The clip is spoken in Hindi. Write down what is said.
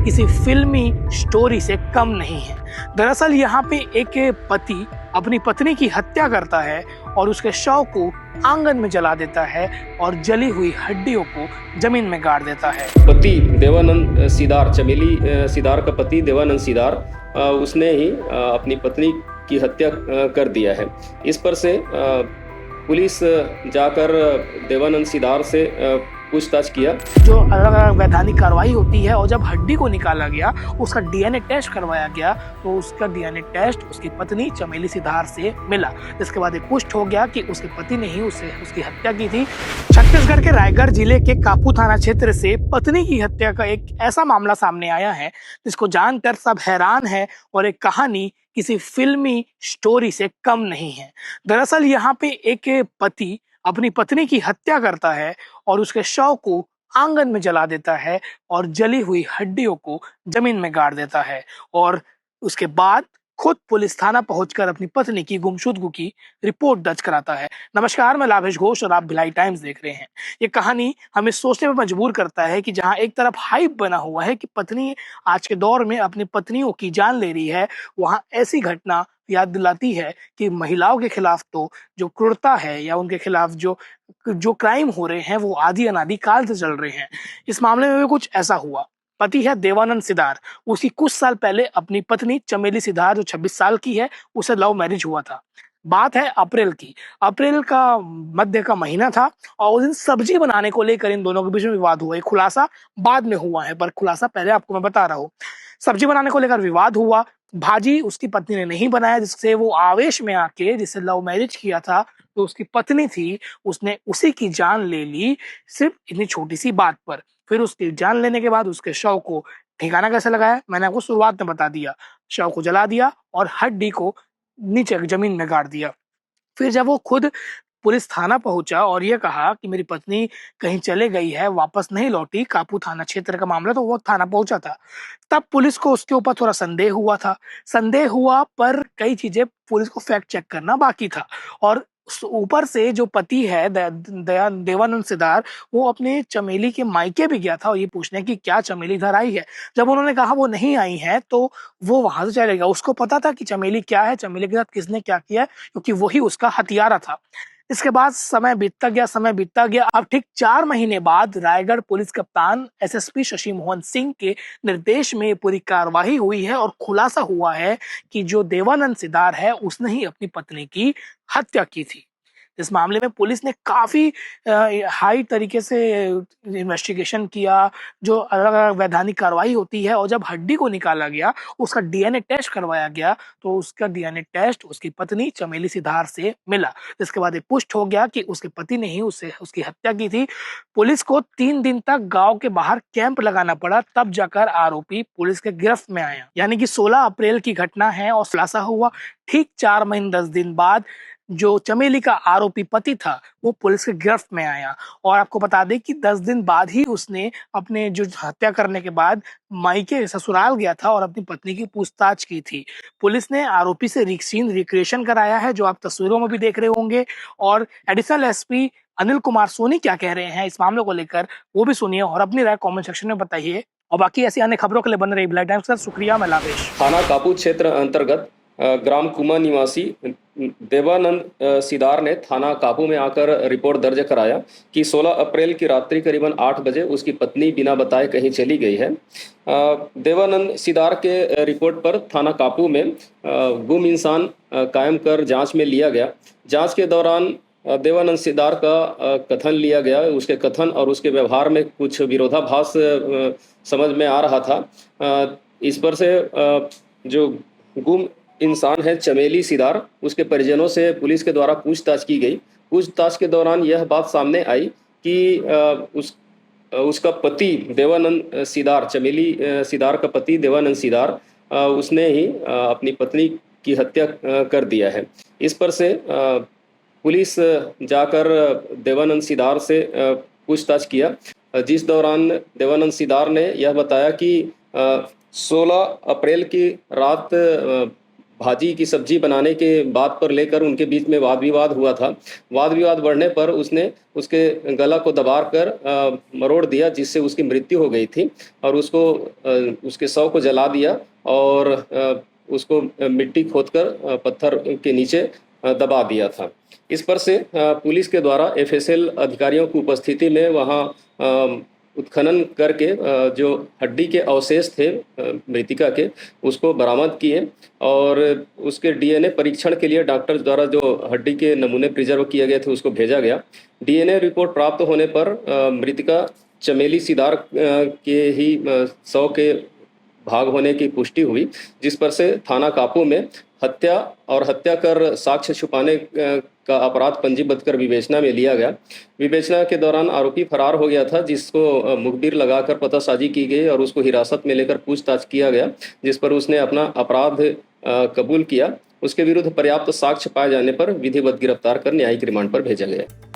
किसी फिल्मी स्टोरी से कम नहीं है। दरअसल यहाँ पे एक पति अपनी पत्नी की हत्या करता है और उसके शव को आंगन में जला देता है और जली हुई हड्डियों को जमीन में गाड़ देता है। पति देवानंद सीदार, चमेली सीदार का पति देवानंद सीदार, उसने ही अपनी पत्नी की हत्या कर दिया है। इस पर से पुलिस जाकर देवानंद सीदार से पूछताछ किया। जो अलग अलग वैधानिक कार्रवाई होती है और जब हड्डी को निकाला गया, उसका डीएनए टेस्ट करवाया गया, तो उसका डीएनए टेस्ट उसकी पत्नी चमेली सीधार से मिला, जिसके बाद ये पुष्ट हो गया कि उसके पति ने ही उसकी हत्या की थी। छत्तीसगढ़ के रायगढ़ जिले के कापू थाना क्षेत्र से पत्नी की हत्या का एक ऐसा मामला सामने आया है जिसको जानकर सब हैरान है और एक कहानी किसी फिल्मी स्टोरी से कम नहीं है। दरअसल यहाँ पे एक पति अपनी पत्नी की हत्या करता है और उसके शव को आंगन में जला देता है और जली हुई हड्डियों को जमीन में गाड़ देता है और उसके बाद खुद पुलिस थाना पहुंचकर अपनी पत्नी की गुमशुदगी की रिपोर्ट दर्ज कराता है। नमस्कार, मैं लाभेश घोष और आप भिलाई टाइम्स देख रहे हैं। ये कहानी हमें सोचने पर मजबूर करता है कि जहां एक तरफ हाइप बना हुआ है कि पत्नी आज के दौर में अपनी पत्नियों की जान ले रही है, वहां ऐसी घटना याद दिलाती है कि महिलाओं के खिलाफ तो जो क्रूरता है या उनके खिलाफ जो जो क्राइम हो रहे हैं वो आदि अनादि काल से चल रहे हैं। इस मामले में भी कुछ ऐसा हुआ। पति है देवानंद सिदार, उसकी कुछ साल पहले अपनी पत्नी चमेली सिदार जो 26 साल की है, उसे लव मैरिज हुआ था। बात है अप्रैल की। अप्रैल का मध्य का महीना था और उस दिन सब्जी बनाने को लेकर इन दोनों के बीच में विवाद हुआ। खुलासा बाद में हुआ है, पर खुलासा पहले आपको मैं बता रहा हूँ। सब्जी बनाने को लेकर विवाद हुआ। भाजी उसकी पत्नी ने नहीं बनाया, जिससे वो आवेश में आके, जिससे लव मैरिज किया था तो उसकी पत्नी थी, उसने उसी की जान ले ली सिर्फ इतनी छोटी सी बात पर। फिर उसकी जान लेने के बाद उसके शव को ठिकाना कैसे लगाया, मैंने आपको शुरुआत में बता दिया। शव को जला दिया और हड्डी को नीचे जमीन में गाड़ दिया। फिर जब वो खुद पुलिस थाना पहुंचा और ये कहा कि मेरी पत्नी कहीं चले गई है, वापस नहीं लौटी, कापू थाना क्षेत्र का मामला, तो वो थाना पहुंचा था। तब पुलिस को उसके ऊपर थोड़ा संदेह हुआ था। संदेह हुआ पर कई चीजें पुलिस को फैक्ट चेक करना बाकी था। और ऊपर से जो पति है देवानंद सिदार, वो अपने चमेली के मायके भी गया था और ये पूछने की क्या चमेली इधर आई है। जब उन्होंने कहा वो नहीं आई है तो वो वहां से चले गया। उसको पता था कि चमेली क्या है, चमेली के साथ किसने क्या किया है, क्योंकि वही उसका हथियारा था। इसके बाद समय बीतता गया, समय बीतता गया। अब ठीक 4 महीने बाद रायगढ़ पुलिस कप्तान एसएसपी शशि मोहन सिंह के निर्देश में पूरी कार्यवाही हुई है और खुलासा हुआ है कि जो देवानंद सिदार है उसने ही अपनी पत्नी की हत्या की थी। इस मामले में पुलिस ने काफी हाई तरीके से इन्वेस्टिगेशन किया, जो अलग अलग वैधानिक कार्रवाई होती है, और जब हड्डी को निकाला गया, उसका डीएनए टेस्ट करवाया गया, तो उसका डीएनए टेस्ट उसकी पत्नी चमेली सिधार से मिला, जिसके बाद ये पुष्ट हो गया कि उसके पति ने ही उसकी हत्या की थी। पुलिस को 3 दिन तक गांव के बाहर कैंप लगाना पड़ा, तब जाकर आरोपी पुलिस के गिरफ्त में आया। यानी कि 16 अप्रैल की घटना है और खुलासा हुआ ठीक 4 महीने 10 दिन बाद। जो चमेली का आरोपी पति था वो पुलिस के गिरफ्त में आया। और आपको बता दें कि 10 दिन बाद ही उसने अपने जो हत्या करने के बाद मायके ससुराल गया था और अपनी पत्नी की पूछताछ की थी। पुलिस ने आरोपी से सीन रिक्रिएशन कराया है, जो आप तस्वीरों में भी देख रहे होंगे। और एडिशनल एसपी अनिल कुमार सोनी क्या कह रहे हैं इस मामले को लेकर, वो भी सुनिए और अपनी राय कमेंट सेक्शन में बताइए। और बाकी ऐसी अन्य खबरों के लिए बन रही भिलाई टाइम्स का शुक्रिया। मैं लाभेश। थाना कापू क्षेत्र अंतर्गत ग्राम कुमा निवासी देवानंद सिदार ने थाना कापू में आकर रिपोर्ट दर्ज कराया कि 16 अप्रैल की रात्रि करीबन 8 बजे उसकी पत्नी बिना बताए कहीं चली गई है। देवानंद सिदार के रिपोर्ट पर थाना कापू में गुम इंसान कायम कर जांच में लिया गया। जांच के दौरान देवानंद सिदार का कथन लिया गया। उसके कथन और उसके व्यवहार में कुछ विरोधाभास समझ में आ रहा था। इस पर से जो गुम इंसान है चमेली सिदार, उसके परिजनों से पुलिस के द्वारा पूछताछ की गई। पूछताछ के दौरान यह बात सामने आई कि उसका पति देवानंद सिदार, चमेली सिदार का पति देवानंद सिदार, उसने ही अपनी पत्नी की हत्या कर दिया है। इस पर से पुलिस जाकर देवानंद सिदार से पूछताछ किया, जिस दौरान देवानंद सिदार ने यह बताया कि 16 अप्रैल की रात भाजी की सब्जी बनाने के बात पर लेकर उनके बीच में वाद विवाद हुआ था। वाद विवाद बढ़ने पर उसने उसके गला को दबा कर मरोड़ दिया, जिससे उसकी मृत्यु हो गई थी और उसके शव को जला दिया और उसको मिट्टी खोदकर पत्थर के नीचे दबा दिया था। इस पर से पुलिस के द्वारा एफएसएल अधिकारियों की उपस्थिति में वहाँ उत्खनन करके जो हड्डी के अवशेष थे मृतिका के, उसको बरामद किए और उसके डीएनए परीक्षण के लिए डॉक्टर द्वारा जो हड्डी के नमूने प्रिजर्व किए गए थे उसको भेजा गया। डीएनए रिपोर्ट प्राप्त होने पर मृतिका चमेली सिदार के ही शव के भाग होने की पुष्टि हुई, जिस पर से थाना कापू में हत्या और हत्या कर साक्ष्य छुपाने का अपराध पंजीबद्ध कर विवेचना में लिया गया। विवेचना के दौरान आरोपी फरार हो गया था, जिसको मुखबिर लगाकर पतासाजी की गई और उसको हिरासत में लेकर पूछताछ किया गया, जिस पर उसने अपना अपराध कबूल किया। उसके विरुद्ध पर्याप्त साक्ष्य पाए जाने पर विधिवत गिरफ्तार कर न्यायिक रिमांड पर भेजा गया।